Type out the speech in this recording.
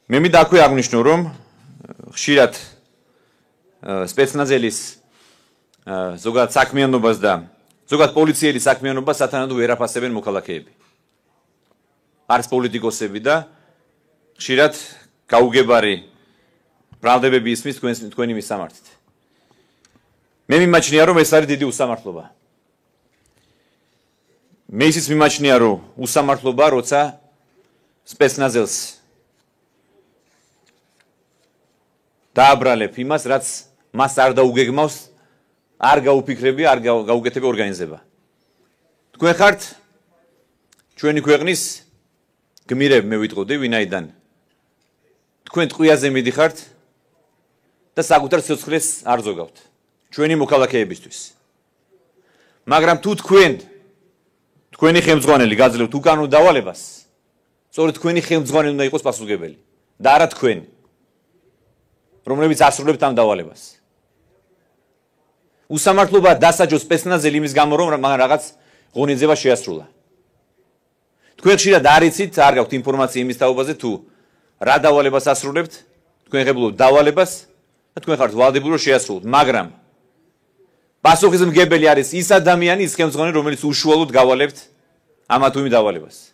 მე მინდა აქვე აღვნიშნო, რომ ხშირად სპეცნაზელის ზოგადად საქმიანობას და ზოგადად პოლიციელი საქმიანობას სათანადო ვერ აფასებენ მოქალაქეები. არც პოლიტიკოსები და ხშირად გაუგებარი ბრალდებები ისმის თქვენი მისამართით. მე მიმაჩნია, რომ ეს არის დიდი უსამართლობა. მე ისიც მიმაჩნია, რომ უსამართლობა, როცა სპეცნაზელს დააბრალებ იმას, რაც მას არ დაუგეგმავს, არ გაუფიქრები, არ გაუკეთები ორგანიზება. თქვენ ხართ ჩვენი ქვეყნის გმირები, მე ვიტყოდი, ვინაიდან თქვენ ტყვიაზე მიდიხართ და საკუთარ სიცოცხლეს არ ზოგავთ ჩვენი მოქალაქეებისთვის. მაგრამ თუ თქვენი ხელმძღვანელი გაძლევთ უკანონო დავალებას, სწორედ თქვენი ხელმძღვანელი უნდა იყოს პასუხისმგებელი და არა თქვენი, რომლებიც ასრულებთ ამ დავალებას. უსამართლობა დასაჯოს სპეცნაზელი იმის გამო, რომ მაგ რაღაც ღონისძიება შეასრულა. თქვენ ხშირად არ იცით, არ გაქვთ ინფორმაცია იმის თაობაზე, თუ რა დავალებას ასრულებთ, თქვენ ღებულობთ დავალებას და თქვენ ხართ ვალდებული, რომ შეასრულოთ, მაგრამ პასუხისმგებელი არის ის ადამიანი, ის ხელმძღვანელი, რომელიც უშუალოდ გავალებთ ამა თუ იმ დავალებას.